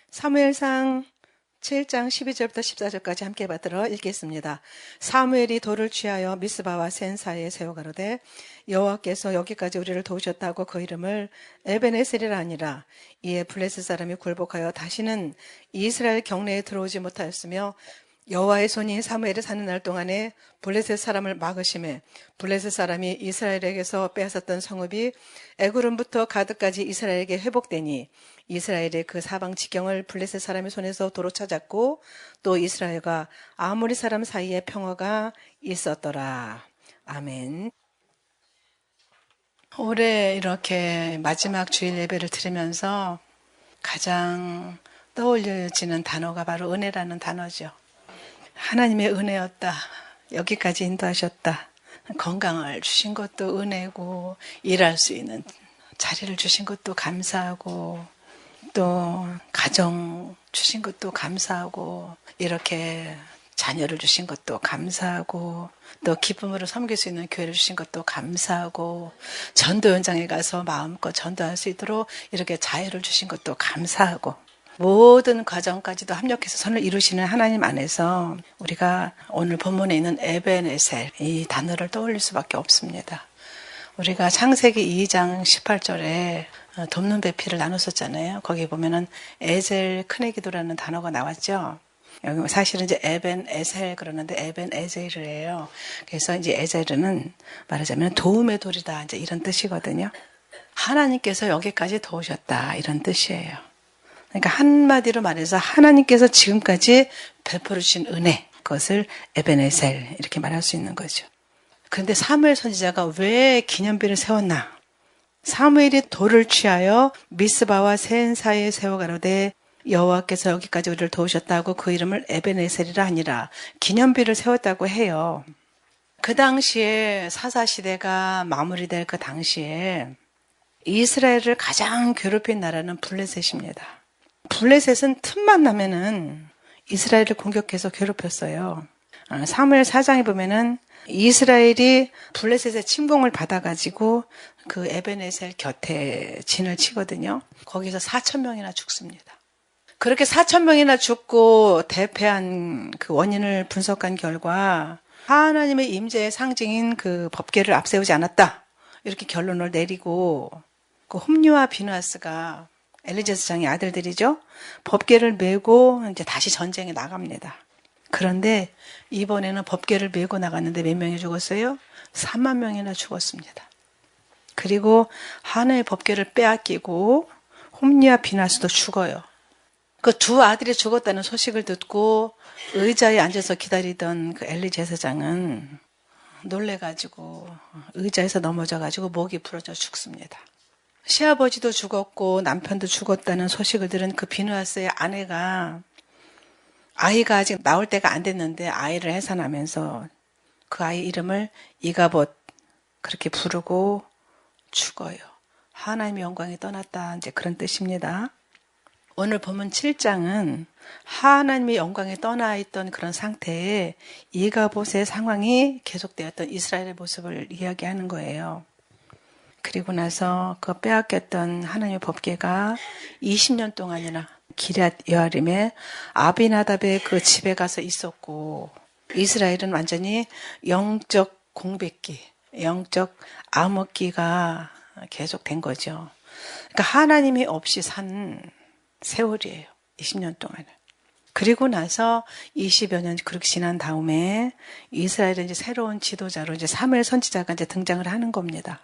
사무엘상 7장 12절부터 14절까지 함께 받들어 읽겠습니다. 사무엘이 돌을 취하여 미스바와 센 사이에 세워 가로되 여호와께서 여기까지 우리를 도우셨다고 그 이름을 에벤에셀이라 하니라. 이에 블레셋 사람이 굴복하여 다시는 이스라엘 경내에 들어오지 못하였으며 여호와의 손이 사무엘이 사는 날 동안에 블레셋 사람을 막으심에 블레셋 사람이 이스라엘에게서 빼앗았던 성읍이 에구름부터 가드까지 이스라엘에게 회복되니 이스라엘의 그 사방 지경을 블레셋 사람의 손에서 도로 찾았고 또 이스라엘과 아모리 사람 사이에 평화가 있었더라. 아멘. 올해 이렇게 마지막 주일 예배를 드리면서 가장 떠올려지는 단어가 바로 은혜라는 단어죠. 하나님의 은혜였다. 여기까지 인도하셨다. 건강을 주신 것도 은혜고 일할 수 있는 자리를 주신 것도 감사하고 또 가정 주신 것도 감사하고 이렇게 자녀를 주신 것도 감사하고 또 기쁨으로 섬길 수 있는 교회를 주신 것도 감사하고 전도 현장에 가서 마음껏 전도할 수 있도록 이렇게 자유를 주신 것도 감사하고 모든 과정까지도 합력해서 선을 이루시는 하나님 안에서 우리가 오늘 본문에 있는 에벤에셀 이 단어를 떠올릴 수밖에 없습니다. 우리가 창세기 2장 18절에 돕는 배필을 나눴었잖아요. 거기 보면은 에젤 큰애 기도라는 단어가 나왔죠. 여기 사실은 이제 에벤에셀 그러는데 에벤에젤이에요. 그래서 이제 에젤은 말하자면 도움의 돌이다 이제 이런 뜻이거든요. 하나님께서 여기까지 도우셨다 이런 뜻이에요. 그러니까 한마디로 말해서 하나님께서 지금까지 베풀어 주신 은혜, 그것을 에벤에셀 이렇게 말할 수 있는 거죠. 그런데 사무엘 선지자가 왜 기념비를 세웠나? 사무엘이 돌을 취하여 미스바와 센 사이에 세워 가로되 여호와께서 여기까지 우리를 도우셨다고 그 이름을 에벤에셀이라 하니라. 기념비를 세웠다고 해요. 그 당시에 사사시대가 마무리될 그 당시에 이스라엘을 가장 괴롭힌 나라는 블레셋입니다. 블레셋은 틈만 나면은 이스라엘을 공격해서 괴롭혔어요. 사무엘 4장에 보면은 이스라엘이 블레셋의 침공을 받아가지고 그 에벤에셀 곁에 진을 치거든요. 거기서 4,000명이나 죽습니다. 그렇게 4,000명이나 죽고 대패한 그 원인을 분석한 결과 하나님의 임재의 상징인 그 법궤를 앞세우지 않았다. 이렇게 결론을 내리고 그 홈리와 비누아스가 엘리제스장의 아들들이죠. 법궤를 메고 이제 다시 전쟁에 나갑니다. 그런데 이번에는 법궤를 메고 나갔는데 몇 명이 죽었어요? 3만 명이나 죽었습니다. 그리고 하나의 법궤를 빼앗기고 홈리와 비누아스도 죽어요. 그 두 아들이 죽었다는 소식을 듣고 의자에 앉아서 기다리던 그 엘리 제사장은 놀래가지고 의자에서 넘어져가지고 목이 부러져 죽습니다. 시아버지도 죽었고 남편도 죽었다는 소식을 들은 그 비누아스의 아내가 아이가 아직 나올 때가 안 됐는데 아이를 해산하면서 그 아이 이름을 이가봇 그렇게 부르고 죽어요. 하나님의 영광이 떠났다 이제 그런 뜻입니다. 오늘 본문 7장은 하나님의 영광이 떠나 있던 그런 상태에 이가봇의 상황이 계속되었던 이스라엘의 모습을 이야기하는 거예요. 그리고 나서 그 빼앗겼던 하나님의 법궤가 20년 동안이나 기럇 여아림의 아비나답의 그 집에 가서 있었고 이스라엘은 완전히 영적 공백기, 영적 암흑기가 계속된 거죠. 그러니까 하나님이 없이 산 세월이에요. 20년 동안은. 그리고 나서 20여 년 그렇게 지난 다음에 이스라엘은 이제 새로운 지도자로 이제 사무엘 선지자가 이제 등장을 하는 겁니다.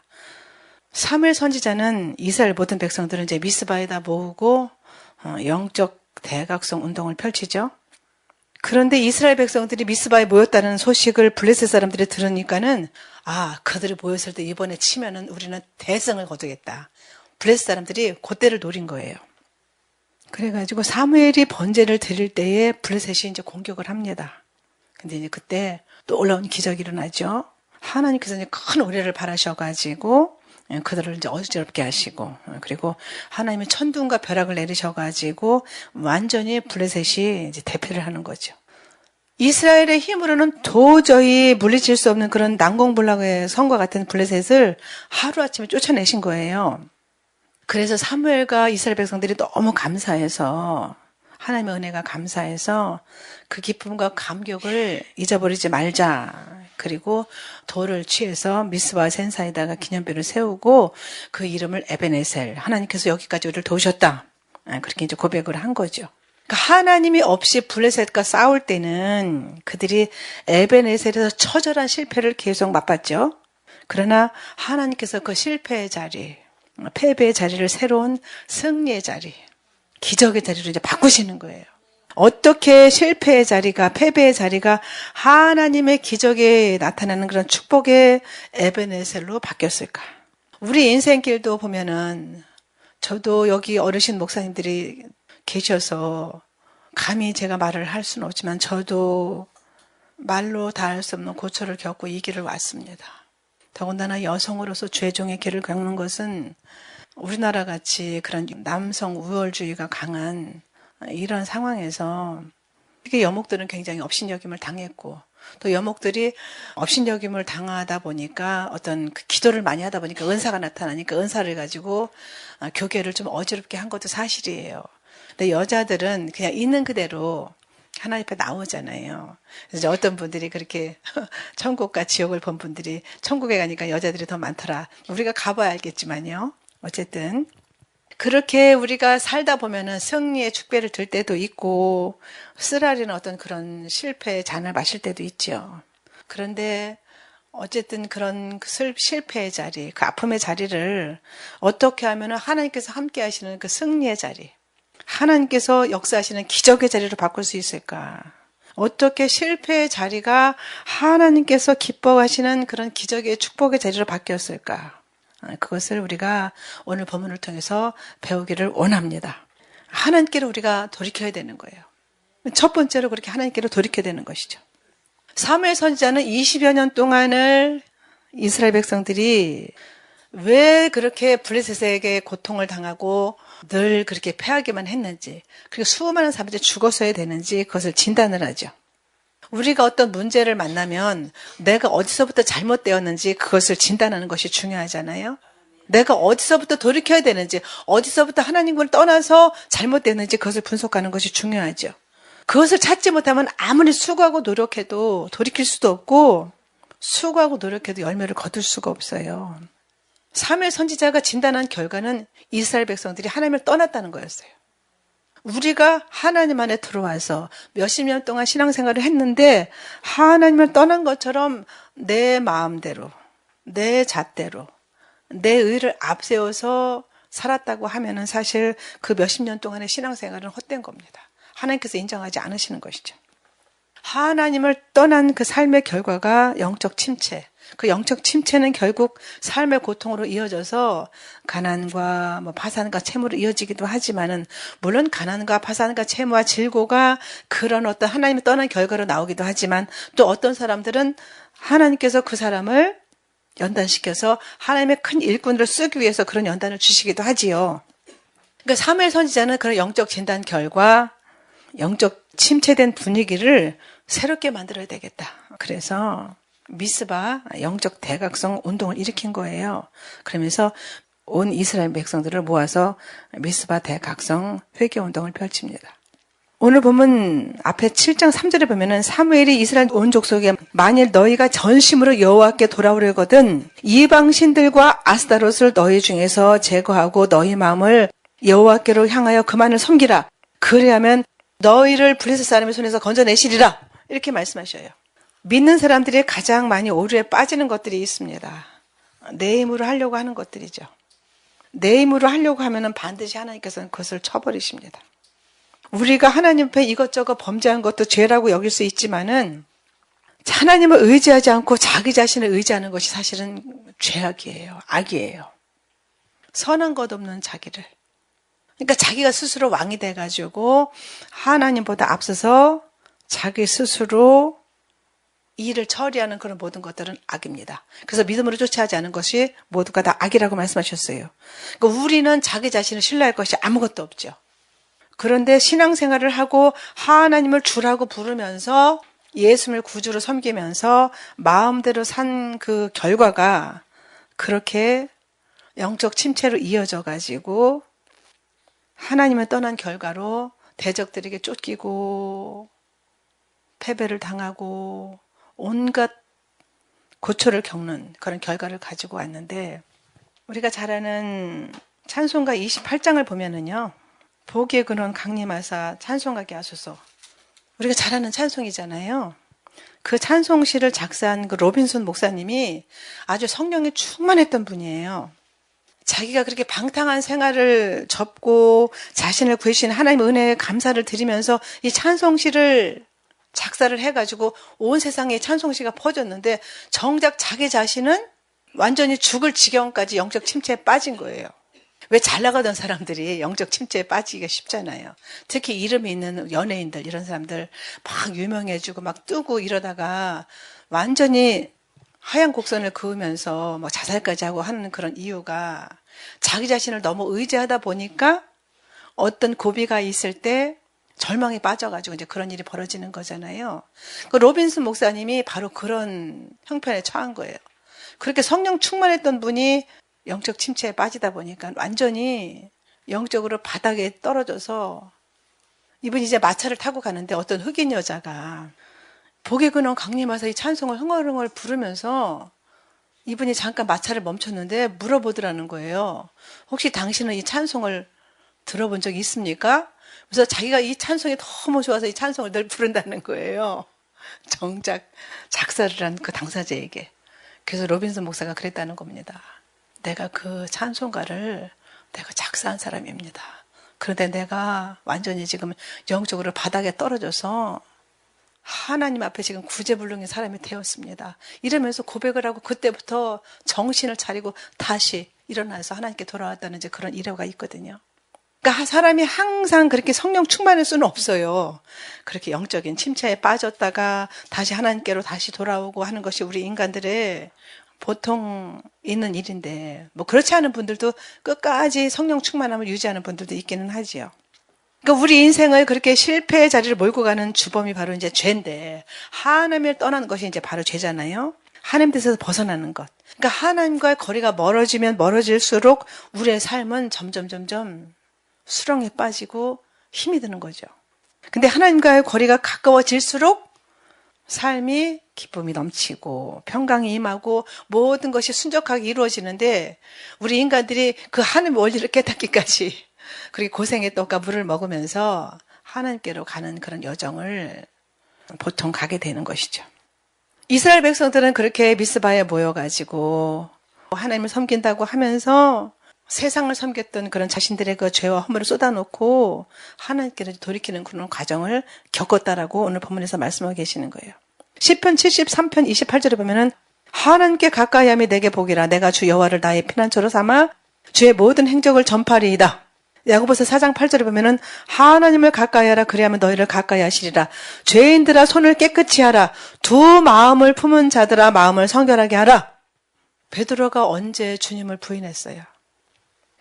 사무엘 선지자는 이스라엘 모든 백성들은 이제 미스바에다 모으고 영적 대각성 운동을 펼치죠. 그런데 이스라엘 백성들이 미스바에 모였다는 소식을 블레셋 사람들이 들으니까는 그들이 모였을 때 이번에 치면은 우리는 대승을 거두겠다. 블레셋 사람들이 그때를 노린 거예요. 그래가지고 사무엘이 번제를 드릴 때에 블레셋이 이제 공격을 합니다. 근데 이제 그때 놀라운 기적이 일어나죠. 하나님께서 이제 큰 우레를 바라셔가지고 그들을 이제 어지럽게 하시고 그리고 하나님의 천둥과 벼락을 내리셔가지고 완전히 블레셋이 이제 대패를 하는 거죠. 이스라엘의 힘으로는 도저히 물리칠 수 없는 그런 난공불락의 성과 같은 블레셋을 하루아침에 쫓아내신 거예요. 그래서 사무엘과 이스라엘 백성들이 너무 감사해서 하나님의 은혜가 감사해서 그 기쁨과 감격을 잊어버리지 말자. 그리고 돌을 취해서 미스바 센사에다가 기념비를 세우고 그 이름을 에베네셀, 하나님께서 여기까지 우리를 도우셨다. 그렇게 이제 고백을 한 거죠. 그러니까 하나님이 없이 블레셋과 싸울 때는 그들이 에베네셀에서 처절한 실패를 계속 맛봤죠. 그러나 하나님께서 그 실패의 자리, 패배의 자리를 새로운 승리의 자리, 기적의 자리로 이제 바꾸시는 거예요. 어떻게 실패의 자리가, 패배의 자리가 하나님의 기적에 나타나는 그런 축복의 에베네셀로 바뀌었을까? 우리 인생길도 보면은 저도 여기 어르신 목사님들이 계셔서 감히 제가 말을 할 수는 없지만 저도 말로 다 할 수 없는 고초를 겪고 이 길을 왔습니다. 더군다나 여성으로서 죄종의 길을 겪는 것은 우리나라 같이 그런 남성 우월주의가 강한 이런 상황에서 특히 여목들은 굉장히 업신여김을 당했고 또 여목들이 업신여김을 당하다 보니까 어떤 그 기도를 많이 하다 보니까 은사가 나타나니까 은사를 가지고 교계를 좀 어지럽게 한 것도 사실이에요. 근데 여자들은 그냥 있는 그대로 하나님 앞에 나오잖아요. 그래서 어떤 분들이 그렇게 천국과 지옥을 본 분들이 천국에 가니까 여자들이 더 많더라. 우리가 가봐야 알겠지만요. 어쨌든 그렇게 우리가 살다 보면은 승리의 축배를 들 때도 있고 쓰라리는 어떤 그런 실패의 잔을 마실 때도 있죠. 그런데 어쨌든 그런 실패의 자리, 그 아픔의 자리를 어떻게 하면은 하나님께서 함께 하시는 그 승리의 자리, 하나님께서 역사하시는 기적의 자리로 바꿀 수 있을까? 어떻게 실패의 자리가 하나님께서 기뻐하시는 그런 기적의 축복의 자리로 바뀌었을까? 그것을 우리가 오늘 본문을 통해서 배우기를 원합니다. 하나님께로 우리가 돌이켜야 되는 거예요. 첫 번째로 그렇게 하나님께로 돌이켜야 되는 것이죠. 사무엘 선지자는 20여 년 동안을 이스라엘 백성들이 왜 그렇게 블레셋에게 고통을 당하고 늘 그렇게 패하기만 했는지, 그리고 수많은 사람들이 죽었어야 되는지 그것을 진단을 하죠. 우리가 어떤 문제를 만나면 내가 어디서부터 잘못되었는지 그것을 진단하는 것이 중요하잖아요. 내가 어디서부터 돌이켜야 되는지, 어디서부터 하나님을 떠나서 잘못되었는지 그것을 분석하는 것이 중요하죠. 그것을 찾지 못하면 아무리 수고하고 노력해도 돌이킬 수도 없고 수고하고 노력해도 열매를 거둘 수가 없어요. 사무엘 선지자가 진단한 결과는 이스라엘 백성들이 하나님을 떠났다는 거였어요. 우리가 하나님 안에 들어와서 몇십 년 동안 신앙생활을 했는데 하나님을 떠난 것처럼 내 마음대로, 내 잣대로, 내 의를 앞세워서 살았다고 하면은 사실 그 몇십 년 동안의 신앙생활은 헛된 겁니다. 하나님께서 인정하지 않으시는 것이죠. 하나님을 떠난 그 삶의 결과가 영적 침체. 그 영적 침체는 결국 삶의 고통으로 이어져서 가난과 파산과 채무로 이어지기도 하지만은 물론 가난과 파산과 채무와 질고가 그런 어떤 하나님을 떠난 결과로 나오기도 하지만 또 어떤 사람들은 하나님께서 그 사람을 연단시켜서 하나님의 큰 일꾼으로 쓰기 위해서 그런 연단을 주시기도 하지요. 그러니까 사무엘 선지자는 그런 영적 진단 결과 영적 침체된 분위기를 새롭게 만들어야 되겠다. 그래서 미스바 영적 대각성 운동을 일으킨 거예요. 그러면서 온 이스라엘 백성들을 모아서 미스바 대각성 회개 운동을 펼칩니다. 오늘 보면 앞에 7장 3절에 보면은 사무엘이 이스라엘 온 족속에 만일 너희가 전심으로 여호와께 돌아오려거든 이방 신들과 아스타롯을 너희 중에서 제거하고 너희 마음을 여호와께로 향하여 그만을 섬기라. 그리하면 너희를 블레셋 사람의 손에서 건져내시리라. 이렇게 말씀하셔요. 믿는 사람들이 가장 많이 오류에 빠지는 것들이 있습니다. 내 힘으로 하려고 하는 것들이죠. 내 힘으로 하려고 하면은 반드시 하나님께서는 그것을 쳐버리십니다. 우리가 하나님 앞에 이것저것 범죄한 것도 죄라고 여길 수 있지만은 하나님을 의지하지 않고 자기 자신을 의지하는 것이 사실은 죄악이에요. 악이에요. 선한 것 없는 자기를. 그러니까 자기가 스스로 왕이 돼가지고 하나님보다 앞서서 자기 스스로 일을 처리하는 그런 모든 것들은 악입니다. 그래서 믿음으로 쫓아하지 않은 것이 모두가 다 악이라고 말씀하셨어요. 그러니까 우리는 자기 자신을 신뢰할 것이 아무것도 없죠. 그런데 신앙생활을 하고 하나님을 주라고 부르면서 예수님을 구주로 섬기면서 마음대로 산 그 결과가 그렇게 영적 침체로 이어져 가지고 하나님을 떠난 결과로 대적들에게 쫓기고 패배를 당하고 온갖 고초를 겪는 그런 결과를 가지고 왔는데, 우리가 잘 아는 찬송가 28장을 보면은요, 복의 근원 강림하사 찬송하게 하소서. 우리가 잘 아는 찬송이잖아요. 그 찬송시를 작사한 그 로빈슨 목사님이 아주 성령에 충만했던 분이에요. 자기가 그렇게 방탕한 생활을 접고 자신을 구해주신 하나님의 은혜에 감사를 드리면서 이 찬송시를 작사를 해가지고 온 세상에 찬송시가 퍼졌는데, 정작 자기 자신은 완전히 죽을 지경까지 영적 침체에 빠진 거예요. 왜 잘 나가던 사람들이 영적 침체에 빠지기가 쉽잖아요. 특히 이름이 있는 연예인들, 이런 사람들 막 유명해지고 막 뜨고 이러다가 완전히 하얀 곡선을 그으면서 뭐 자살까지 하고 하는 그런 이유가, 자기 자신을 너무 의지하다 보니까 어떤 고비가 있을 때 절망에 빠져가지고 이제 그런 일이 벌어지는 거잖아요. 그 로빈슨 목사님이 바로 그런 형편에 처한 거예요. 그렇게 성령 충만했던 분이 영적 침체에 빠지다 보니까 완전히 영적으로 바닥에 떨어져서, 이분이 이제 마차를 타고 가는데 어떤 흑인 여자가 복의 근원 강림하사 이 찬송을 흥얼흥얼 부르면서 이분이 잠깐 마차를 멈췄는데 물어보더라는 거예요. 혹시 당신은 이 찬송을 들어본 적이 있습니까? 그래서 자기가 이 찬송이 너무 좋아서 이 찬송을 늘 부른다는 거예요. 정작 작사를 한 그 당사자에게. 그래서 로빈슨 목사가 그랬다는 겁니다. 내가 그 찬송가를 내가 작사한 사람입니다. 그런데 내가 완전히 지금 영적으로 바닥에 떨어져서 하나님 앞에 지금 구제불능의 사람이 되었습니다. 이러면서 고백을 하고 그때부터 정신을 차리고 다시 일어나서 하나님께 돌아왔다는 이제 그런 일화가 있거든요. 그러니까 사람이 항상 그렇게 성령 충만할 수는 없어요. 그렇게 영적인 침체에 빠졌다가 다시 하나님께로 다시 돌아오고 하는 것이 우리 인간들의 보통 있는 일인데, 뭐 그렇지 않은 분들도 끝까지 성령 충만함을 유지하는 분들도 있기는 하지요. 그러니까 우리 인생을 그렇게 실패의 자리를 몰고 가는 주범이 바로 이제 죄인데, 하나님을 떠나는 것이 이제 바로 죄잖아요. 하나님 뜻에서 벗어나는 것. 그러니까 하나님과의 거리가 멀어지면 멀어질수록 우리의 삶은 점점 수렁에 빠지고 힘이 드는 거죠. 근데 하나님과의 거리가 가까워질수록 삶이 기쁨이 넘치고 평강이 임하고 모든 것이 순적하게 이루어지는데, 우리 인간들이 그 하나님의 원리를 깨닫기까지 그렇게 고생의 떡과 물을 먹으면서 하나님께로 가는 그런 여정을 보통 가게 되는 것이죠. 이스라엘 백성들은 그렇게 미스바에 모여가지고 하나님을 섬긴다고 하면서 세상을 섬겼던 그런 자신들의 그 죄와 허물을 쏟아놓고 하나님께로 돌이키는 그런 과정을 겪었다라고 오늘 본문에서 말씀하고 계시는 거예요. 시편 73편 28절에 보면은 하나님께 가까이 함이 내게 복이라. 내가 주 여호와를 나의 피난처로 삼아 주의 모든 행적을 전파리이다. 야고보서 4장 8절에 보면은 하나님을 가까이 하라. 그리하면 너희를 가까이 하시리라. 죄인들아 손을 깨끗이 하라. 두 마음을 품은 자들아 마음을 성결하게 하라. 베드로가 언제 주님을 부인했어요?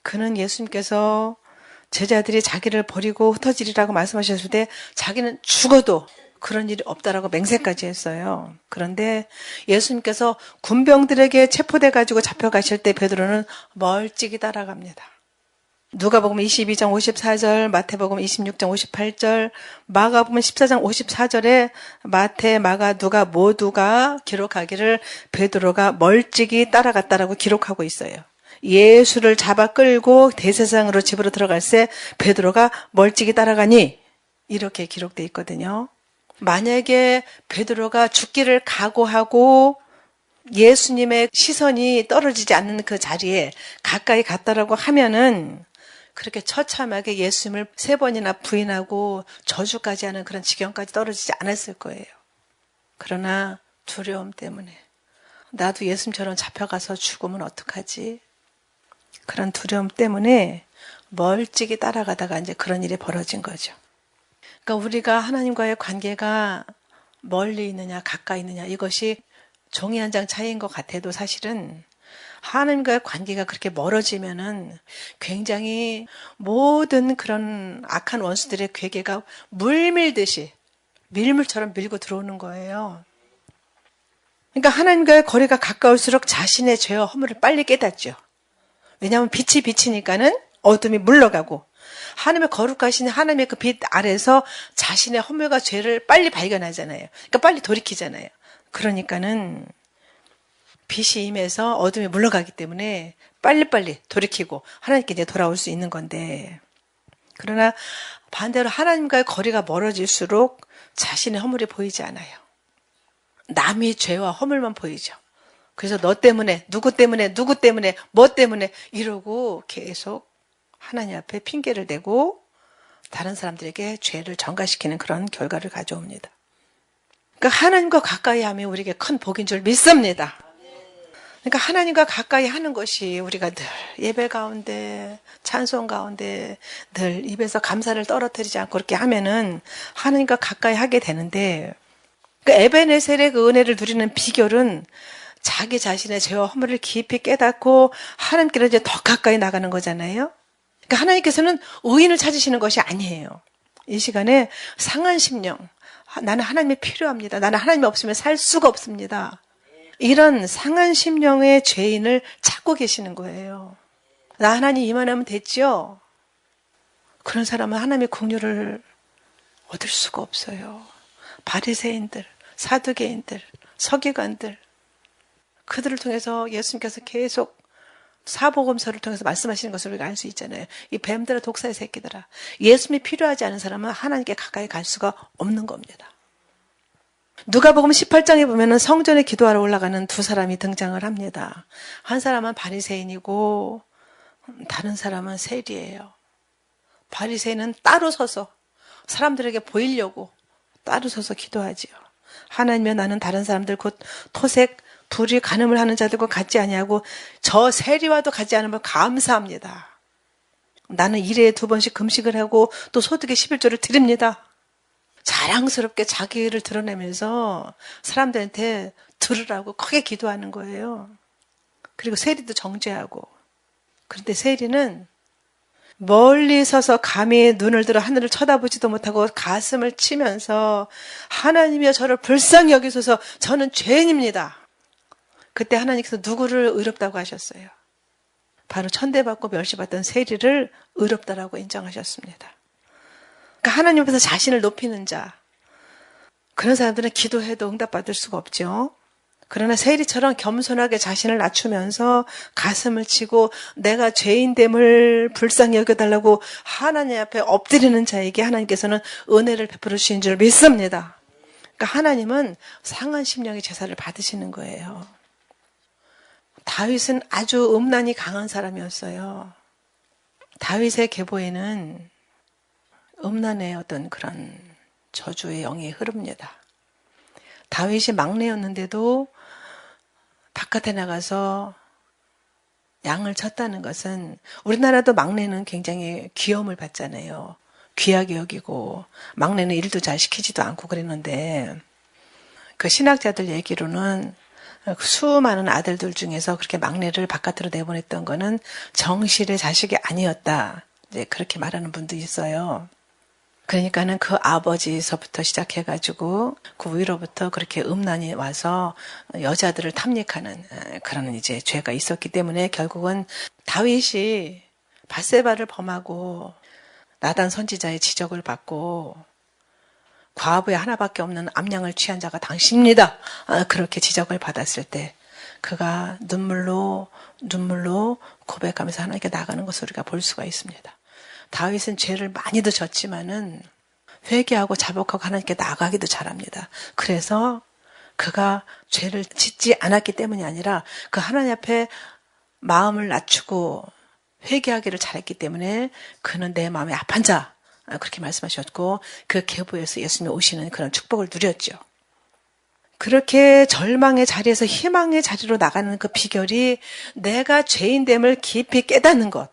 그는 예수님께서 제자들이 자기를 버리고 흩어지리라고 말씀하셨을 때 자기는 죽어도 그런 일이 없다라고 맹세까지 했어요. 그런데 예수님께서 군병들에게 체포돼 가지고 잡혀가실 때 베드로는 멀찍이 따라갑니다. 누가복음 22장 54절, 마태복음 26장 58절, 마가복음 14장 54절에 마태, 마가, 누가 모두가 기록하기를 베드로가 멀찍이 따라갔다라고 기록하고 있어요. 예수를 잡아 끌고 대제사장으로 집으로 들어갈 때 베드로가 멀찍이 따라가니 이렇게 기록되어 있거든요. 만약에 베드로가 죽기를 각오하고 예수님의 시선이 떨어지지 않는 그 자리에 가까이 갔다라고 하면은 그렇게 처참하게 예수님을 3번이나 부인하고 저주까지 하는 그런 지경까지 떨어지지 않았을 거예요. 그러나 두려움 때문에 나도 예수님처럼 잡혀가서 죽으면 어떡하지? 그런 두려움 때문에 멀찍이 따라가다가 이제 그런 일이 벌어진 거죠. 그러니까 우리가 하나님과의 관계가 멀리 있느냐 가까이 있느냐 이것이 종이 한 장 차이인 것 같아도 사실은 하나님과의 관계가 그렇게 멀어지면은 굉장히 모든 그런 악한 원수들의 괴계가 물밀듯이 밀물처럼 밀고 들어오는 거예요. 그러니까 하나님과의 거리가 가까울수록 자신의 죄와 허물을 빨리 깨닫죠. 왜냐하면 빛이 비치니까는 어둠이 물러가고 하나님의 거룩하신 하나님의 그 빛 아래서 자신의 허물과 죄를 빨리 발견하잖아요. 그러니까 빨리 돌이키잖아요. 그러니까는 빛이 임해서 어둠이 물러가기 때문에 빨리빨리 돌이키고 하나님께 이제 돌아올 수 있는 건데, 그러나 반대로 하나님과의 거리가 멀어질수록 자신의 허물이 보이지 않아요. 남의 죄와 허물만 보이죠. 그래서 너 때문에, 누구 때문에, 누구 때문에, 뭐 때문에 이러고 계속 하나님 앞에 핑계를 대고 다른 사람들에게 죄를 전가시키는 그런 결과를 가져옵니다. 그러니까 하나님과 가까이 하면 우리에게 큰 복인 줄 믿습니다. 그러니까 하나님과 가까이 하는 것이 우리가 늘 예배 가운데, 찬송 가운데 늘 입에서 감사를 떨어뜨리지 않고 그렇게 하면은 하나님과 가까이 하게 되는데, 그 에베네셀의 그 은혜를 누리는 비결은 자기 자신의 죄와 허물을 깊이 깨닫고 하나님께로 이제 더 가까이 나가는 거잖아요. 그러니까 하나님께서는 의인을 찾으시는 것이 아니에요. 이 시간에 상한 심령, 나는 하나님이 필요합니다. 나는 하나님이 없으면 살 수가 없습니다. 이런 상한 심령의 죄인을 찾고 계시는 거예요. 나 하나님 이만하면 됐죠? 그런 사람은 하나님의 긍휼을 얻을 수가 없어요. 바리새인들, 사두개인들, 서기관들, 그들을 통해서 예수님께서 계속 사복음서를 통해서 말씀하시는 것을 우리가 알 수 있잖아요. 이 뱀들아 독사의 새끼들아, 예수님이 필요하지 않은 사람은 하나님께 가까이 갈 수가 없는 겁니다. 누가복음 18장에 보면은 성전에 기도하러 올라가는 두 사람이 등장을 합니다. 한 사람은 바리새인이고 다른 사람은 세리예요. 바리새인은 따로 서서 사람들에게 보이려고 따로 서서 기도하지요. 하나님이여, 나는 다른 사람들 곧 토색, 불이 간음을 하는 자들과 같지 아니하고 저 세리와도 같지 않으면 감사합니다. 나는 일회에 2번씩 금식을 하고 또 소득의 11조를 드립니다. 자랑스럽게 자기를 드러내면서 사람들한테 들으라고 크게 기도하는 거예요. 그리고 세리도 정죄하고. 그런데 세리는 멀리 서서 감히 눈을 들어 하늘을 쳐다보지도 못하고 가슴을 치면서 하나님이여, 저를 불쌍히 여기소서, 저는 죄인입니다. 그때 하나님께서 누구를 의롭다고 하셨어요? 바로 천대받고 멸시받던 세리를 의롭다라고 인정하셨습니다. 그러니까 하나님 앞에서 자신을 높이는 자, 그런 사람들은 기도해도 응답받을 수가 없죠. 그러나 세리처럼 겸손하게 자신을 낮추면서 가슴을 치고 내가 죄인됨을 불쌍히 여겨달라고 하나님 앞에 엎드리는 자에게 하나님께서는 은혜를 베풀어 주신 줄 믿습니다. 그러니까 하나님은 상한 심령의 제사를 받으시는 거예요. 다윗은 아주 음란이 강한 사람이었어요. 다윗의 계보에는 음란의 어떤 그런 저주의 영이 흐릅니다. 다윗이 막내였는데도 바깥에 나가서 양을 쳤다는 것은, 우리나라도 막내는 굉장히 귀여움을 받잖아요. 귀하게 여기고 막내는 일도 잘 시키지도 않고 그랬는데, 그 신학자들 얘기로는 수많은 아들들 중에서 그렇게 막내를 바깥으로 내보냈던 거는 정실의 자식이 아니었다, 이제 그렇게 말하는 분도 있어요. 그러니까는 그 아버지서부터 시작해가지고 그 위로부터 그렇게 음란이 와서 여자들을 탐닉하는 그런 이제 죄가 있었기 때문에 결국은 다윗이 밧세바를 범하고 나단 선지자의 지적을 받고 과부에 하나밖에 없는 암양을 취한 자가 당신입니다, 그렇게 지적을 받았을 때 그가 눈물로 고백하면서 하나님께 나가는 것을 우리가 볼 수가 있습니다. 다윗은 죄를 많이도 졌지만은 회개하고 자복하고 하나님께 나가기도 잘합니다. 그래서 그가 죄를 짓지 않았기 때문이 아니라 그 하나님 앞에 마음을 낮추고 회개하기를 잘했기 때문에 그는 내 마음에 합한 자, 그렇게 말씀하셨고 그 계보에서 예수님이 오시는 그런 축복을 누렸죠. 그렇게 절망의 자리에서 희망의 자리로 나가는 그 비결이 내가 죄인됨을 깊이 깨닫는 것.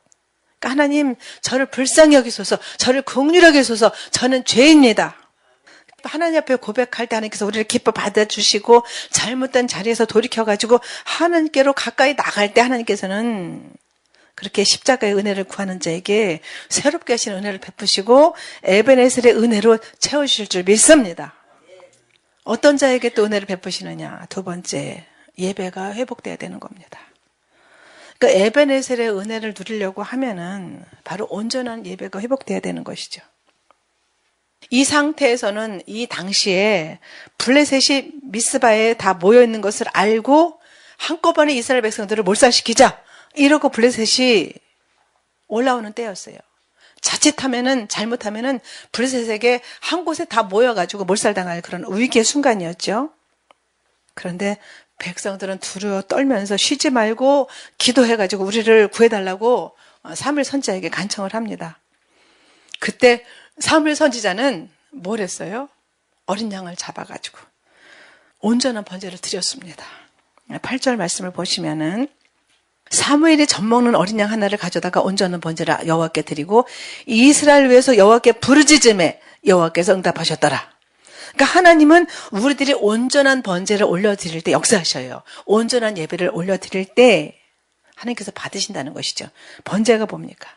그러니까 하나님, 저를 불쌍히 여기소서, 저를 긍휼하게 여기소서, 저는 죄인입니다. 하나님 앞에 고백할 때 하나님께서 우리를 기뻐 받아주시고 잘못된 자리에서 돌이켜가지고 하나님께로 가까이 나갈 때 하나님께서는 그렇게 십자가의 은혜를 구하는 자에게 새롭게 하시는 은혜를 베푸시고 에베네셀의 은혜로 채우실 줄 믿습니다. 어떤 자에게 또 은혜를 베푸시느냐? 두 번째, 예배가 회복돼야 되는 겁니다. 그러니까 에베네셀의 은혜를 누리려고 하면은 바로 온전한 예배가 회복돼야 되는 것이죠. 이 상태에서는 이 당시에 블레셋이 미스바에 다 모여 있는 것을 알고 한꺼번에 이스라엘 백성들을 몰살시키자 이러고 블레셋이 올라오는 때였어요. 자칫하면은 잘못하면은 블레셋에게 한 곳에 다 모여가지고 몰살당할 그런 위기의 순간이었죠. 그런데 백성들은 두려워 떨면서 쉬지 말고 기도해가지고 우리를 구해달라고 사무엘 선지자에게 간청을 합니다. 그때 사무엘 선지자는 뭘 했어요? 어린 양을 잡아가지고 온전한 번제를 드렸습니다. 8절 말씀을 보시면은 사무엘이 젖먹는 어린 양 하나를 가져다가 온전한 번제를 여호와께 드리고 이스라엘 위해서 여호와께 부르짖음에 여호와께서 응답하셨더라. 그러니까 하나님은 우리들이 온전한 번제를 올려드릴 때 역사하셔요. 온전한 예배를 올려드릴 때 하나님께서 받으신다는 것이죠. 번제가 뭡니까?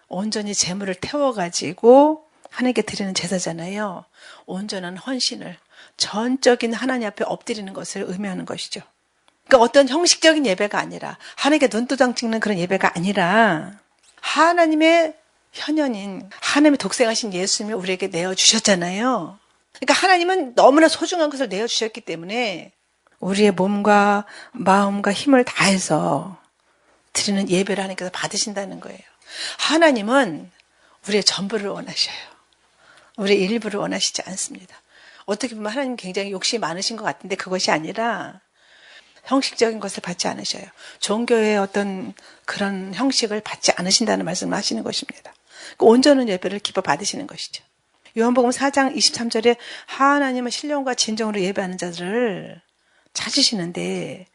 온전히 제물을 태워가지고 하나님께 드리는 제사잖아요. 온전한 헌신을 전적인 하나님 앞에 엎드리는 것을 의미하는 것이죠. 그러니까 어떤 형식적인 예배가 아니라 하나님께 눈도장 찍는 그런 예배가 아니라 하나님의 현현인 하나님의 독생하신 예수님을 우리에게 내어주셨잖아요. 그러니까 하나님은 너무나 소중한 것을 내어주셨기 때문에 우리의 몸과 마음과 힘을 다해서 드리는 예배를 하나님께서 받으신다는 거예요. 하나님은 우리의 전부를 원하셔요. 우리의 일부를 원하시지 않습니다. 어떻게 보면 하나님 굉장히 욕심이 많으신 것 같은데 그것이 아니라 형식적인 것을 받지 않으셔요. 종교의 어떤 그런 형식을 받지 않으신다는 말씀을 하시는 것입니다. 온전한 예배를 기뻐 받으시는 것이죠. 요한복음 4장 23절에 하나님은 신령과 진정으로 예배하는 자들을 찾으시는데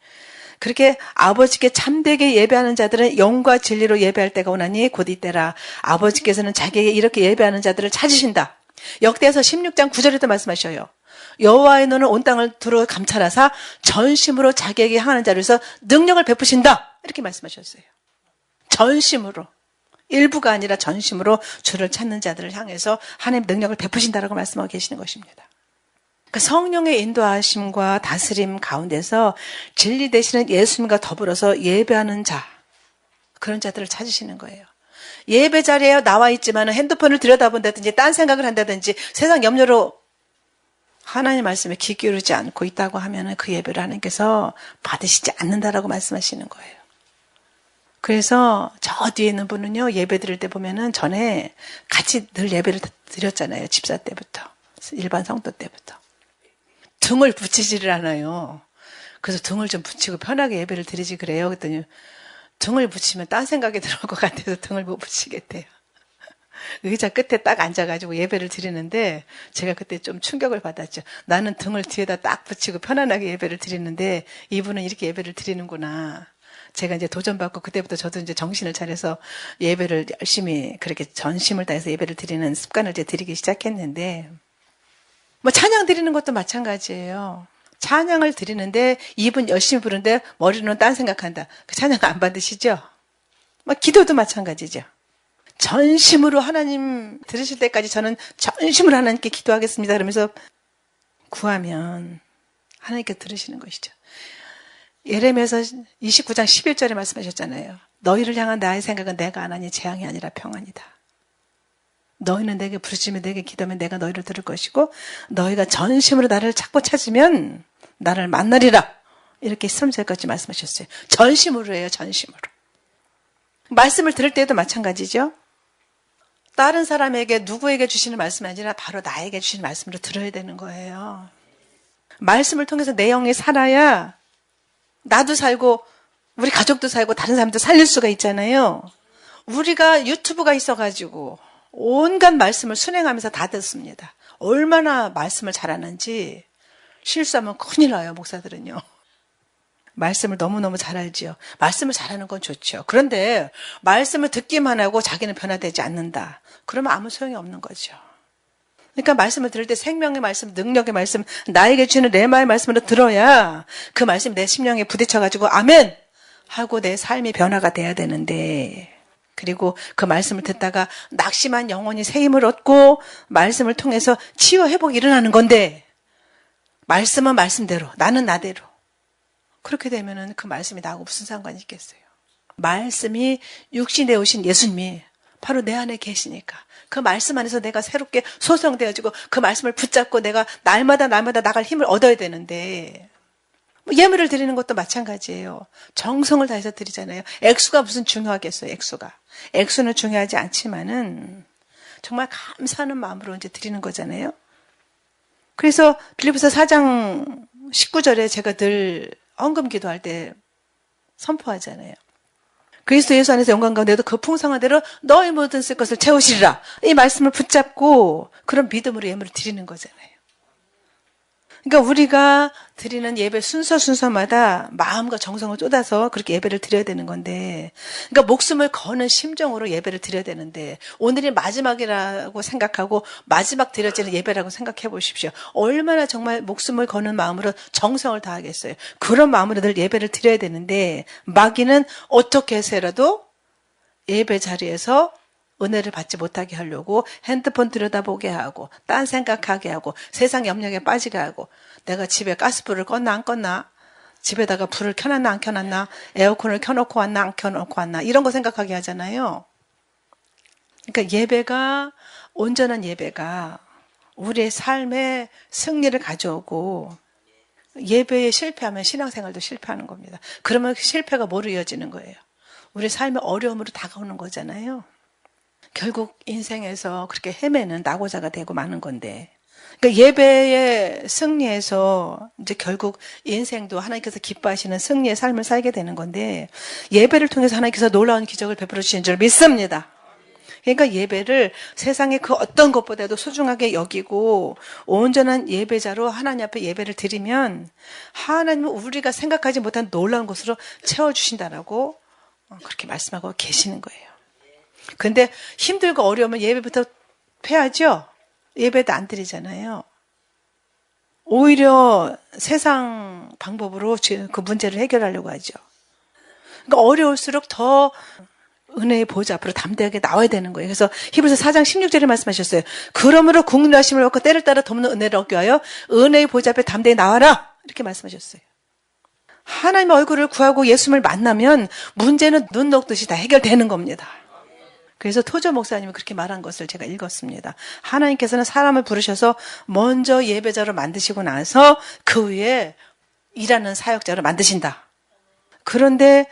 그렇게 아버지께 참되게 예배하는 자들은 영과 진리로 예배할 때가 오나니 곧 이때라. 아버지께서는 자기에게 이렇게 예배하는 자들을 찾으신다. 역대서 16장 9절에도 말씀하셔요. 여호와의 눈은 온 땅을 두루 감찰하사 전심으로 자기에게 향하는 자를 위해서 능력을 베푸신다. 이렇게 말씀하셨어요. 전심으로. 일부가 아니라 전심으로 주를 찾는 자들을 향해서 하나님 능력을 베푸신다라고 말씀하고 계시는 것입니다. 그러니까 성령의 인도하심과 다스림 가운데서 진리 되시는 예수님과 더불어서 예배하는 자, 그런 자들을 찾으시는 거예요. 예배 자리에 나와 있지만 핸드폰을 들여다본다든지 딴 생각을 한다든지 세상 염려로 하나님 말씀에 귀 기울이지 않고 있다고 하면 그 예배를 하나님께서 받으시지 않는다라고 말씀하시는 거예요. 그래서 저 뒤에 있는 분은요, 예배 드릴 때 보면은 전에 같이 늘 예배를 드렸잖아요. 집사 때부터. 일반 성도 때부터. 등을 붙이지를 않아요. 그래서 등을 좀 붙이고 편하게 예배를 드리지 그래요. 그랬더니 등을 붙이면 딴 생각이 들어올 것 같아서 등을 못 붙이겠대요. 의자 끝에 딱 앉아가지고 예배를 드리는데 제가 그때 좀 충격을 받았죠. 나는 등을 뒤에다 딱 붙이고 편안하게 예배를 드리는데 이분은 이렇게 예배를 드리는구나. 제가 이제 도전받고 그때부터 저도 이제 정신을 차려서 예배를 열심히 그렇게 전심을 다해서 예배를 드리는 습관을 이제 들이기 시작했는데 뭐 찬양 드리는 것도 마찬가지예요. 찬양을 드리는데 이분 열심히 부르는데 머리로는 딴 생각한다. 그 찬양 안 받으시죠? 뭐 기도도 마찬가지죠. 전심으로 하나님 들으실 때까지 저는 전심으로 하나님께 기도하겠습니다. 그러면서 구하면 하나님께 들으시는 것이죠. 예레미야서 29장 11절에 말씀하셨잖아요. 너희를 향한 나의 생각은 내가 안 하니 재앙이 아니라 평안이다. 너희는 내게 부르짖으면 내게 기도하면 내가 너희를 들을 것이고 너희가 전심으로 나를 찾고 찾으면 나를 만나리라. 이렇게 13절까지 말씀하셨어요. 전심으로 해요. 전심으로. 말씀을 들을 때도 마찬가지죠. 다른 사람에게 누구에게 주시는 말씀이 아니라 바로 나에게 주시는 말씀으로 들어야 되는 거예요. 말씀을 통해서 내 영이 살아야 나도 살고 우리 가족도 살고 다른 사람도 살릴 수가 있잖아요. 우리가 유튜브가 있어가지고 온갖 말씀을 순행하면서 다 듣습니다. 얼마나 말씀을 잘하는지 실수하면 큰일 나요. 목사들은요. 말씀을 너무너무 잘 알지요. 말씀을 잘하는 건 좋죠. 그런데 말씀을 듣기만 하고 자기는 변화되지 않는다. 그러면 아무 소용이 없는 거죠. 그러니까 말씀을 들을 때 생명의 말씀, 능력의 말씀, 나에게 주는 레마의 말씀으로 들어야 그 말씀이 내 심령에 부딪혀가지고 아멘! 하고 내 삶이 변화가 돼야 되는데 그리고 그 말씀을 듣다가 낙심한 영혼이 새 힘을 얻고 말씀을 통해서 치유 회복이 일어나는 건데 말씀은 말씀대로 나는 나대로 그렇게 되면은 그 말씀이 나하고 무슨 상관이 있겠어요. 말씀이 육신에 오신 예수님이 바로 내 안에 계시니까 그 말씀 안에서 내가 새롭게 소성되어지고 그 말씀을 붙잡고 내가 날마다 나갈 힘을 얻어야 되는데 예물을 드리는 것도 마찬가지예요. 정성을 다해서 드리잖아요. 액수가 무슨 중요하겠어요. 액수는 중요하지 않지만은 정말 감사하는 마음으로 이제 드리는 거잖아요. 그래서 빌립보서 4장 19절에 제가 늘 헌금 기도할 때 선포하잖아요. 그리스도 예수 안에서 영광 가운데도 그 풍성한 대로 너의 모든 쓸 것을 채우시리라. 이 말씀을 붙잡고 그런 믿음으로 예물을 드리는 거잖아요. 그러니까 우리가 드리는 예배 순서마다 마음과 정성을 쏟아서 그렇게 예배를 드려야 되는 건데, 그러니까 목숨을 거는 심정으로 예배를 드려야 되는데, 오늘이 마지막이라고 생각하고 마지막 드려지는 예배라고 생각해 보십시오. 얼마나 정말 목숨을 거는 마음으로 정성을 다하겠어요. 그런 마음으로 늘 예배를 드려야 되는데, 마귀는 어떻게 해서라도 예배 자리에서 은혜를 받지 못하게 하려고 핸드폰 들여다보게 하고 딴 생각하게 하고 세상 염려에 빠지게 하고 내가 집에 가스불을 껐나 안 껐나 집에다가 불을 켜놨나 안 켜놨나 에어컨을 켜놓고 왔나 안 켜놓고 왔나 이런 거 생각하게 하잖아요. 그러니까 온전한 예배가 우리의 삶에 승리를 가져오고 예배에 실패하면 신앙생활도 실패하는 겁니다. 그러면 실패가 뭐로 이어지는 거예요? 우리 삶의 어려움으로 다가오는 거잖아요. 결국 인생에서 그렇게 헤매는 낙오자가 되고 마는 건데, 그러니까 예배의 승리에서 이제 결국 인생도 하나님께서 기뻐하시는 승리의 삶을 살게 되는 건데, 예배를 통해서 하나님께서 놀라운 기적을 베풀어 주신 줄 믿습니다. 그러니까 예배를 세상의 그 어떤 것보다도 소중하게 여기고 온전한 예배자로 하나님 앞에 예배를 드리면 하나님은 우리가 생각하지 못한 놀라운 것으로 채워주신다라고 그렇게 말씀하고 계시는 거예요. 근데 힘들고 어려우면 예배부터 패하죠? 예배도 안 드리잖아요. 오히려 세상 방법으로 그 문제를 해결하려고 하죠. 그러니까 어려울수록 더 은혜의 보좌 앞으로 담대하게 나와야 되는 거예요. 그래서 히브리서 4장 16절에 말씀하셨어요. 그러므로 국률하심을 얻고 때를 따라 돕는 은혜를 얻기 위하여 은혜의 보좌 앞에 담대히 나와라. 이렇게 말씀하셨어요. 하나님의 얼굴을 구하고 예수님을 만나면 문제는 눈 녹듯이 다 해결되는 겁니다. 그래서 토저 목사님이 그렇게 말한 것을 제가 읽었습니다. 하나님께서는 사람을 부르셔서 먼저 예배자로 만드시고 나서 그 위에 일하는 사역자로 만드신다. 그런데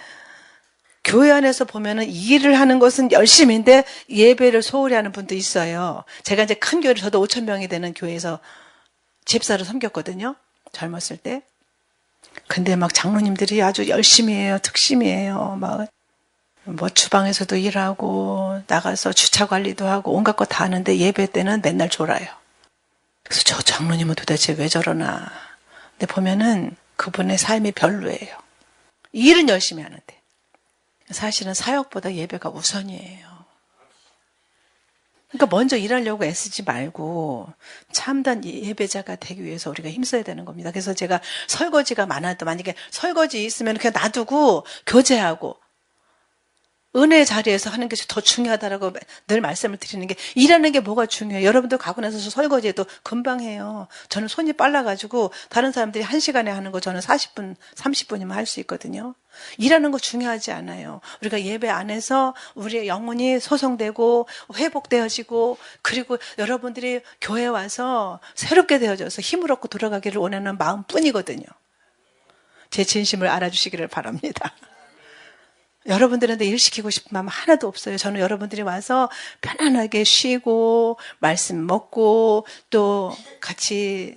교회 안에서 보면은 일을 하는 것은 열심인데 예배를 소홀히 하는 분도 있어요. 제가 이제 큰 교회를 저도 5,000명이 되는 교회에서 집사로 섬겼거든요. 젊었을 때. 근데 막 장로님들이 아주 열심히 해요. 특심이에요. 뭐 주방에서도 일하고 나가서 주차 관리도 하고 온갖 거 다 하는데 예배 때는 맨날 졸아요. 그래서 저 장로님은 도대체 왜 저러나. 근데 보면은 그분의 삶이 별로예요. 일은 열심히 하는데 사실은 사역보다 예배가 우선이에요. 그러니까 먼저 일하려고 애쓰지 말고 참된 예배자가 되기 위해서 우리가 힘써야 되는 겁니다. 그래서 제가 설거지가 많아도 만약에 설거지 있으면 그냥 놔두고 교제하고 은혜의 자리에서 하는 게 더 중요하다라고 늘 말씀을 드리는 게 일하는 게 뭐가 중요해요. 여러분들 가고 나서 설거지해도 금방 해요. 저는 손이 빨라가지고 다른 사람들이 1시간에 하는 거 저는 40분, 30분이면 할 수 있거든요. 일하는 거 중요하지 않아요. 우리가 예배 안에서 우리의 영혼이 소성되고 회복되어지고 그리고 여러분들이 교회 와서 새롭게 되어져서 힘을 얻고 돌아가기를 원하는 마음뿐이거든요. 제 진심을 알아주시기를 바랍니다. 여러분들한테 일 시키고 싶은 마음 하나도 없어요. 저는 여러분들이 와서 편안하게 쉬고 말씀 먹고 또 같이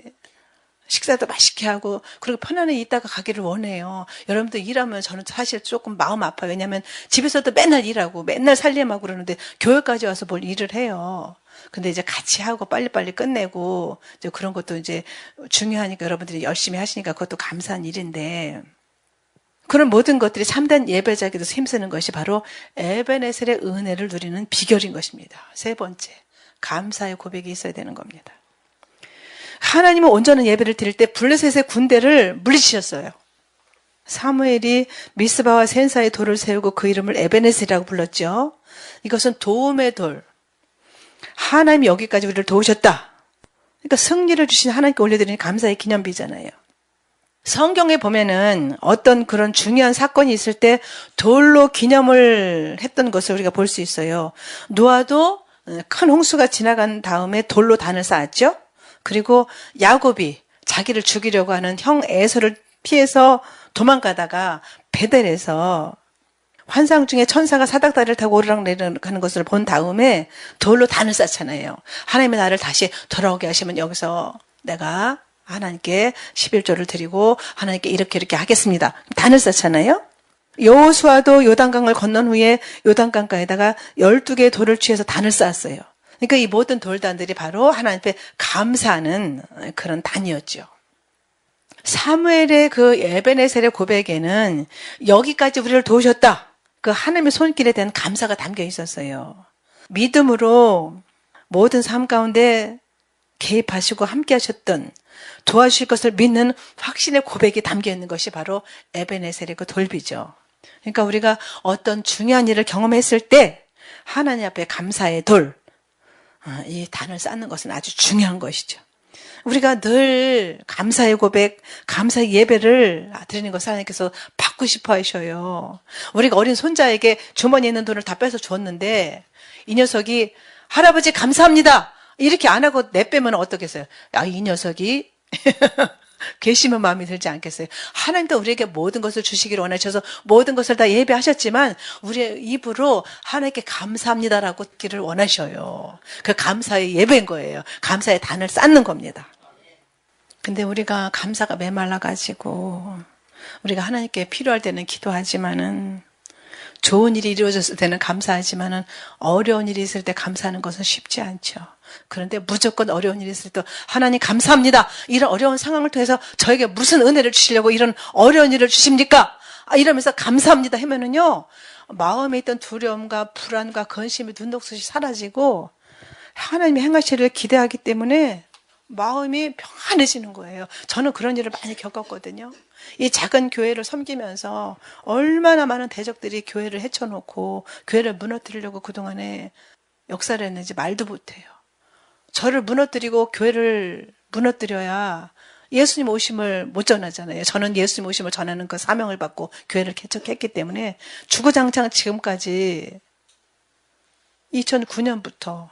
식사도 맛있게 하고 그리고 편안히 있다가 가기를 원해요. 여러분들 일하면 저는 사실 조금 마음 아파요. 왜냐하면 집에서도 맨날 일하고 맨날 살림하고 그러는데 교회까지 와서 뭘 일을 해요. 근데 이제 같이 하고 빨리빨리 끝내고 이제 그런 것도 이제 중요하니까 여러분들이 열심히 하시니까 그것도 감사한 일인데 그런 모든 것들이 참된 예배자에게도 힘쓰는 것이 바로 에베네셀의 은혜를 누리는 비결인 것입니다. 세 번째, 감사의 고백이 있어야 되는 겁니다. 하나님은 온전한 예배를 드릴 때 블레셋의 군대를 물리치셨어요. 사무엘이 미스바와 센사의 돌을 세우고 그 이름을 에베네셀이라고 불렀죠. 이것은 도움의 돌. 하나님이 여기까지 우리를 도우셨다. 그러니까 승리를 주신 하나님께 올려드리는 감사의 기념비잖아요. 성경에 보면은 어떤 그런 중요한 사건이 있을 때 돌로 기념을 했던 것을 우리가 볼 수 있어요. 노아도 큰 홍수가 지나간 다음에 돌로 단을 쌓았죠. 그리고 야곱이 자기를 죽이려고 하는 형 에서를 피해서 도망가다가 베델에서 환상 중에 천사가 사닥다리를 타고 오르락내리락 하는 것을 본 다음에 돌로 단을 쌓잖아요. 하나님의 나를 다시 돌아오게 하시면 여기서 내가 하나님께 11조를 드리고 하나님께 이렇게 하겠습니다. 단을 쌓잖아요. 여호수아도 요단강을 건넌 후에 요단강가에다가 12개의 돌을 취해서 단을 쌓았어요. 그러니까 이 모든 돌단들이 바로 하나님 앞에 감사하는 그런 단이었죠. 사무엘의 그 에베네셀의 고백에는 여기까지 우리를 도우셨다. 그 하나님의 손길에 대한 감사가 담겨 있었어요. 믿음으로 모든 삶 가운데 개입하시고 함께 하셨던 도와주실 것을 믿는 확신의 고백이 담겨 있는 것이 바로 에베네셀의 그 돌비죠. 그러니까 우리가 어떤 중요한 일을 경험했을 때 하나님 앞에 감사의 돌, 이 단을 쌓는 것은 아주 중요한 것이죠. 우리가 늘 감사의 고백, 감사의 예배를 드리는 것을 하나님께서 받고 싶어 하셔요. 우리가 어린 손자에게 주머니에 있는 돈을 다 빼서 줬는데 이 녀석이 할아버지 감사합니다. 이렇게 안 하고 내빼면 어떻겠어요? 이 녀석이 괘씸한 마음이 들지 않겠어요? 하나님도 우리에게 모든 것을 주시기를 원하셔서 모든 것을 다 예배하셨지만 우리의 입으로 하나님께 감사합니다라고 하기를 원하셔요. 그 감사의 예배인 거예요. 감사의 단을 쌓는 겁니다. 근데 우리가 감사가 메말라가지고 우리가 하나님께 필요할 때는 기도하지만은 좋은 일이 이루어졌을 때는 감사하지만은 어려운 일이 있을 때 감사하는 것은 쉽지 않죠. 그런데 무조건 어려운 일이 있을 때 하나님 감사합니다. 이런 어려운 상황을 통해서 저에게 무슨 은혜를 주시려고 이런 어려운 일을 주십니까? 이러면서 감사합니다 하면은요, 마음에 있던 두려움과 불안과 근심이 눈독듯이 사라지고 하나님이 행하실 일을 기대하기 때문에 마음이 평안해지는 거예요. 저는 그런 일을 많이 겪었거든요. 이 작은 교회를 섬기면서 얼마나 많은 대적들이 교회를 헤쳐놓고 교회를 무너뜨리려고 그동안에 역사를 했는지 말도 못해요. 저를 무너뜨리고 교회를 무너뜨려야 예수님 오심을 못 전하잖아요. 저는 예수님 오심을 전하는 그 사명을 받고 교회를 개척했기 때문에 주구장창 지금까지 2009년부터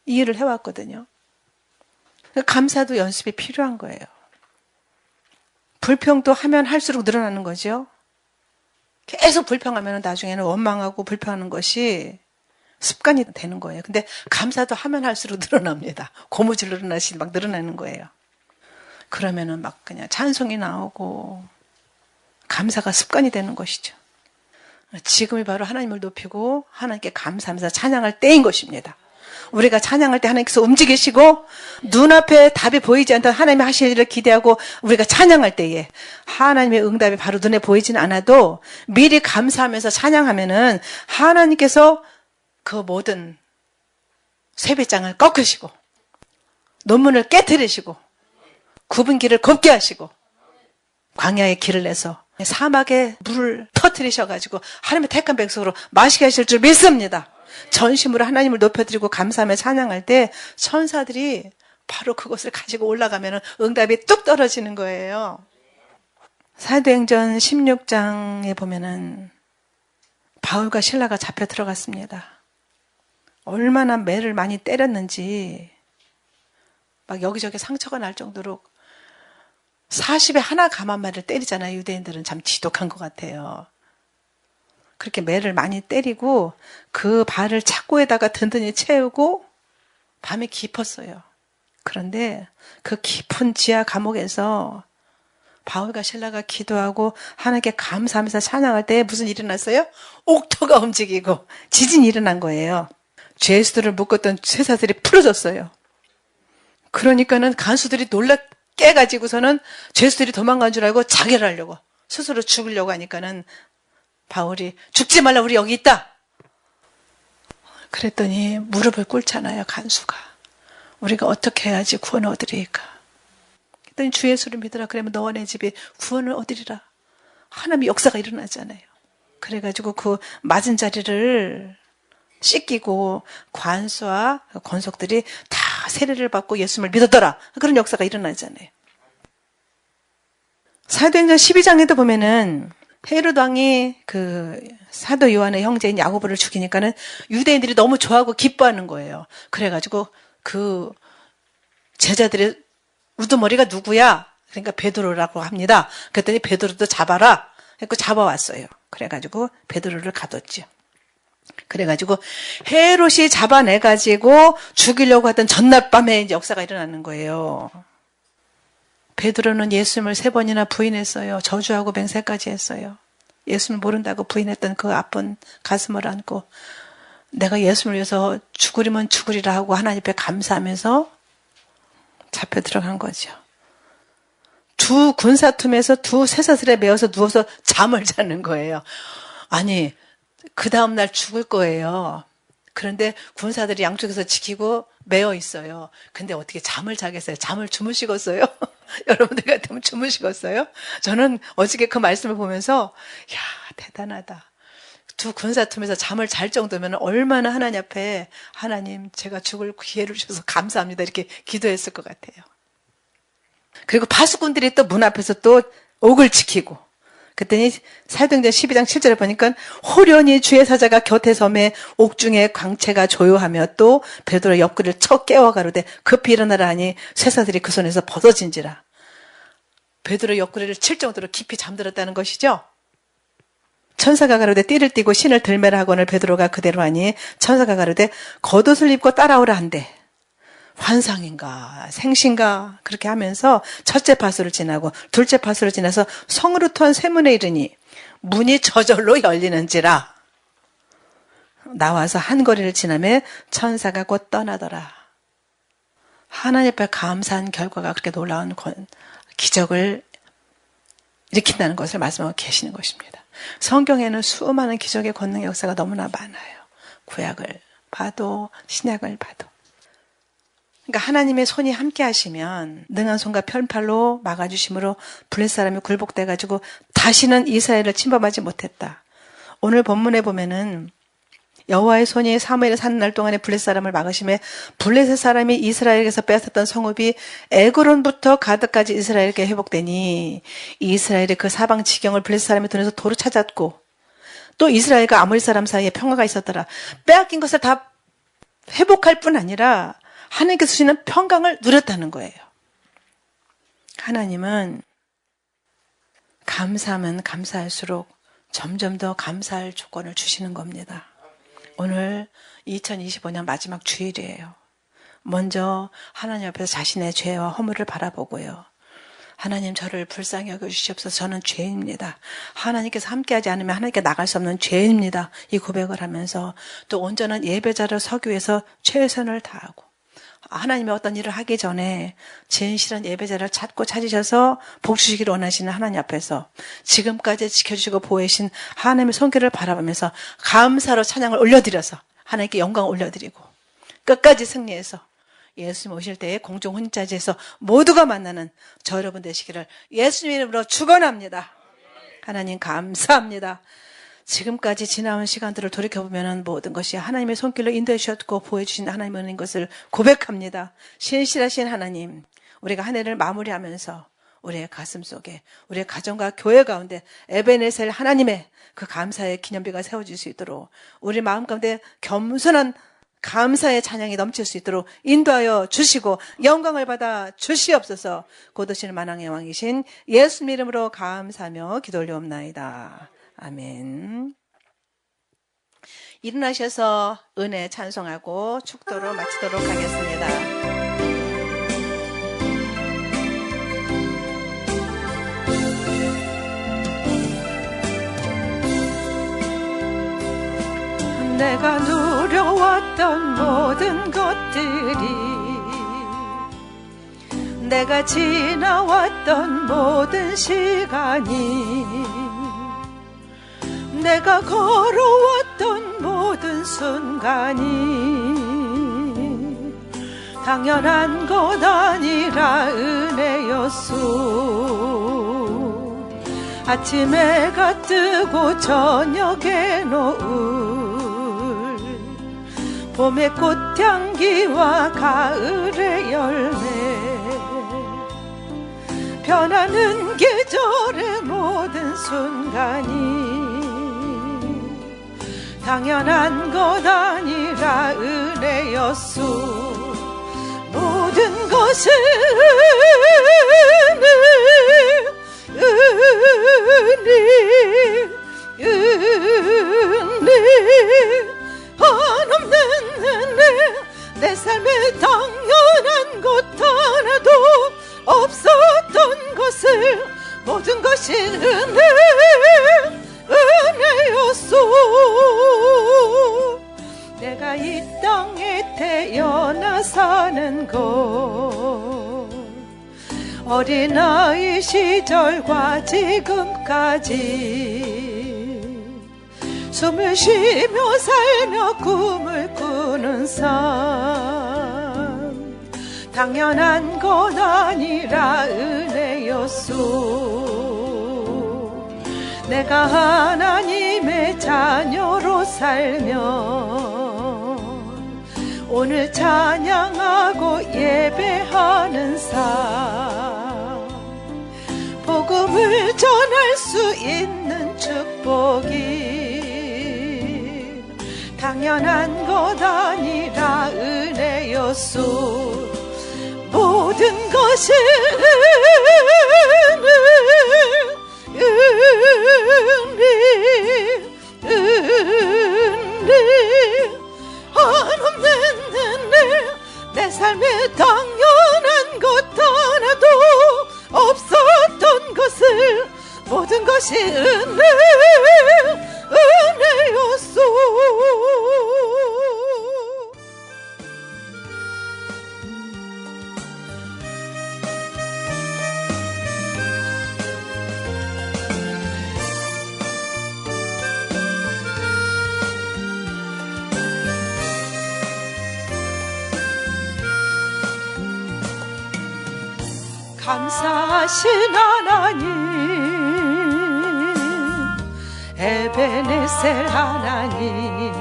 이 일을 해왔거든요. 감사도 연습이 필요한 거예요. 불평도 하면 할수록 늘어나는 거죠. 계속 불평하면 나중에는 원망하고 불평하는 것이 습관이 되는 거예요. 근데 감사도 하면 할수록 늘어납니다. 고무줄로 늘어나시 막 늘어나는 거예요. 그러면은 막 그냥 찬송이 나오고 감사가 습관이 되는 것이죠. 지금이 바로 하나님을 높이고 하나님께 감사하면서 찬양할 때인 것입니다. 우리가 찬양할 때 하나님께서 움직이시고 눈앞에 답이 보이지 않던 하나님이 하실 일을 기대하고 우리가 찬양할 때에 하나님의 응답이 바로 눈에 보이진 않아도 미리 감사하면서 찬양하면은 하나님께서 그 모든 쇠배짱을 꺾으시고 논문을 깨트리시고 굽은 길을 곱게 하시고 광야에 길을 내서 사막에 물을 터뜨리셔가지고 하나님의 택한 백성으로 마시게 하실 줄 믿습니다. 전심으로 하나님을 높여드리고 감사하며 찬양할 때 천사들이 바로 그것을 가지고 올라가면 응답이 뚝 떨어지는 거예요. 사도행전 16장에 보면은 바울과 실라가 잡혀 들어갔습니다. 얼마나 매를 많이 때렸는지 막 여기저기 상처가 날 정도로 40에 하나 감한 말을 때리잖아요. 유대인들은 참 지독한 것 같아요. 그렇게 매를 많이 때리고 그 발을 착고에다가 든든히 채우고 밤이 깊었어요. 그런데 그 깊은 지하 감옥에서 바울과 실라가 기도하고 하나님께 감사하면서 찬양할 때 무슨 일이 났어요? 옥토가 움직이고 지진이 일어난 거예요. 죄수들을 묶었던 쇠사슬이 풀어졌어요. 그러니까는 간수들이 놀라 깨가지고서는 죄수들이 도망간 줄 알고 자결을 하려고 스스로 죽으려고 하니까는 바울이 죽지 말라 우리 여기 있다. 그랬더니 무릎을 꿇잖아요. 간수가. 우리가 어떻게 해야지 구원을 얻으리까. 그랬더니 주 예수를 믿으라. 그러면 너와 내 집이 구원을 얻으리라. 하나님의 역사가 일어나잖아요. 그래가지고 그 맞은 자리를 씻기고 관수와 권속들이 다 세례를 받고 예수님을 믿었더라. 그런 역사가 일어나잖아요. 사도행전 12장에도 보면은 헤롯 왕이 그 사도 요한의 형제인 야고보를 죽이니까는 유대인들이 너무 좋아하고 기뻐하는 거예요. 그래가지고 그 제자들의 우두머리가 누구야? 그러니까 베드로라고 합니다. 그랬더니 베드로도 잡아라. 그래서 잡아왔어요. 그래가지고 베드로를 가뒀죠. 그래가지고 헤롯이 잡아내가지고 죽이려고 하던 전날 밤에 이제 역사가 일어나는 거예요. 베드로는 예수님을 3번이나 부인했어요. 저주하고 맹세까지 했어요. 예수님을 모른다고 부인했던 그 아픈 가슴을 안고 내가 예수님을 위해서 죽으리면 죽으리라 하고 하나님 앞에 감사하면서 잡혀 들어간 거죠. 두 군사툼에서 두 쇠사슬에 매어서 누워서 잠을 자는 거예요. 아니 그 다음날 죽을 거예요. 그런데 군사들이 양쪽에서 지키고 매어 있어요. 근데 어떻게 잠을 자겠어요? 잠을 주무시겠어요? 여러분들 같으면 주무시겠어요? 저는 어저께 그 말씀을 보면서 야 대단하다. 두 군사tum에서 잠을 잘 정도면 얼마나 하나님 앞에 하나님 제가 죽을 기회를 주셔서 감사합니다 이렇게 기도했을 것 같아요. 그리고 파수꾼들이 또 문 앞에서 또 옥을 지키고 그랬더니 사도행전 12장 7절에 보니까 호련히 주의 사자가 곁에 섬에 옥중에 광채가 조요하며 또 베드로 옆구리를 쳐 깨워 가로되 급히 일어나라 하니 쇠사슬이 그 손에서 벗어진지라. 베드로 옆구리를 칠 정도로 깊이 잠들었다는 것이죠. 천사가 가로되 띠를 띠고 신을 들매라 하거늘 베드로가 그대로 하니 천사가 가로되 겉옷을 입고 따라오라 한대. 환상인가 생신가 그렇게 하면서 첫째 파수를 지나고 둘째 파수를 지나서 성으로 토한 쇠문에 이르니 문이 저절로 열리는지라. 나와서 한 거리를 지나매 천사가 곧 떠나더라. 하나님 앞에 감사한 결과가 그렇게 놀라운 기적을 일으킨다는 것을 말씀하고 계시는 것입니다. 성경에는 수많은 기적의 권능 역사가 너무나 많아요. 구약을 봐도 신약을 봐도. 그러니까 하나님의 손이 함께 하시면 능한 손과 편팔로 막아주심으로 블레 사람이 굴복돼가지고 다시는 이스라엘을 침범하지 못했다. 오늘 본문에 보면은 여호와의 손이 사무엘을 사는 날 동안에 블레 사람을 막으심에 블레셋 사람이 이스라엘에게서 빼앗았던 성읍이 에그론부터 가드까지 이스라엘에게 회복되니 이스라엘의 그 사방 지경을 블레셋 사람이 돈에서 도로 찾았고 또 이스라엘과 아모리 사람 사이에 평화가 있었더라. 빼앗긴 것을 다 회복할 뿐 아니라 하나님께서 주시는 평강을 누렸다는 거예요. 하나님은 감사하면 감사할수록 점점 더 감사할 조건을 주시는 겁니다. 오늘 2025년 마지막 주일이에요. 먼저 하나님 앞에서 자신의 죄와 허물을 바라보고요. 하나님 저를 불쌍히 여겨주시옵소서. 저는 죄인입니다. 하나님께서 함께하지 않으면 하나님께 나갈 수 없는 죄인입니다. 이 고백을 하면서 또 온전한 예배자로 서기 위해서 최선을 다하고 하나님의 어떤 일을 하기 전에 진실한 예배자를 찾으셔서 복 주시기를 원하시는 하나님 앞에서 지금까지 지켜주시고 보호해주신 하나님의 손길을 바라보면서 감사로 찬양을 올려드려서 하나님께 영광을 올려드리고 끝까지 승리해서 예수님 오실 때에 공중 혼인자지에서 모두가 만나는 저 여러분 되시기를 예수님 이름으로 축원합니다. 하나님 감사합니다. 지금까지 지나온 시간들을 돌이켜보면 모든 것이 하나님의 손길로 인도해 주셨고 보호해 주신 하나님의 은혜인 것을 고백합니다. 신실하신 하나님, 우리가 한 해를 마무리하면서 우리의 가슴 속에 우리의 가정과 교회 가운데 에베네셀 하나님의 그 감사의 기념비가 세워질 수 있도록 우리 마음 가운데 겸손한 감사의 찬양이 넘칠 수 있도록 인도하여 주시고 영광을 받아 주시옵소서. 곧 오시는 만왕의 왕이신 예수님 이름으로 감사하며 기도 올려옵나이다. 아멘. 일어나셔서 은혜 찬송하고 축도로 마치도록 하겠습니다. 내가 누려왔던 모든 것들이 내가 지나왔던 모든 시간이 내가 걸어왔던 모든 순간이 당연한 것 아니라 은혜였소. 아침 해가 뜨고 저녁에 노을 봄의 꽃향기와 가을의 열매 변하는 계절 순간이 당연한 것 아니라 은혜였소. 모든 것은 은혜 한없는 은혜. 내 삶에 당연한 것 하나도 없었던 것을 모든 것이 은혜였소. 내가 이 땅에 태어나 사는 것 어린아이 시절과 지금까지 숨을 쉬며 살며 꿈을 꾸는 삶 당연한 것 아니라 은혜였소. 내가 하나님의 자녀로 살며 오늘 찬양하고 예배하는 삶 복음을 전할 수 있는 축복이 당연한 것 아니라 은혜였소. 모든 것이 은혜 한없는 은혜. 내 삶에 당연한 것 하나도 없었던 것을 모든 것이 은혜였소. 감사하신 하나님 에베네셀 하나님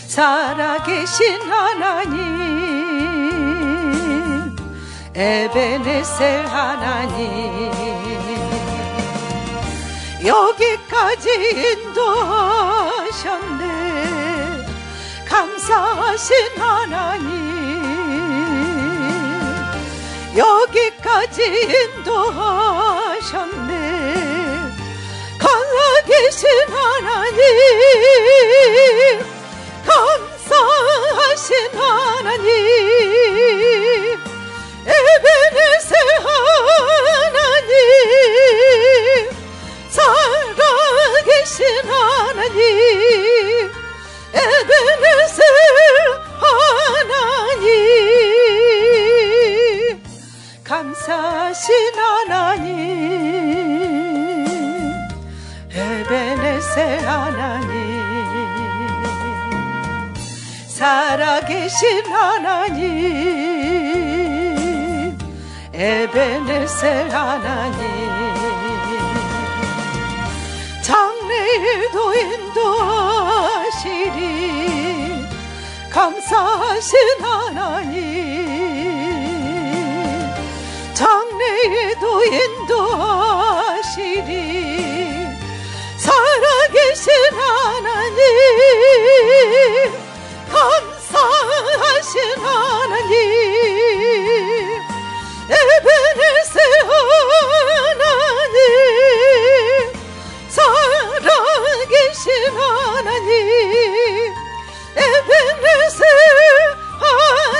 살아계신 하나님 에베네셀 하나님 여기까지 인도하셨네. 감사하신 하나님 여기까지 인도하셨네. 살아계신 하나님 감사하신 하나님 에베네셀 하나님 살아계신 하나님 에베네셀 하나님 감사하신 하나님 에베네셀 하나님 살아계신 하나님 에베네셀 하나님 장래일도 인도하시리 감사하신 하나님 장래일도 인도하시리 살아계신 하나님 감사하신 하나님 에베네셀 하나님 살아계신 하나님 에베네셀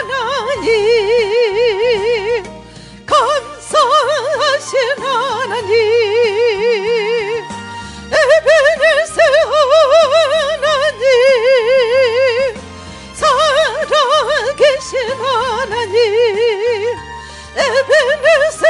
하나님 감사하신 하나님 에베네셀 하나님 살아계신 하나님 에베네셀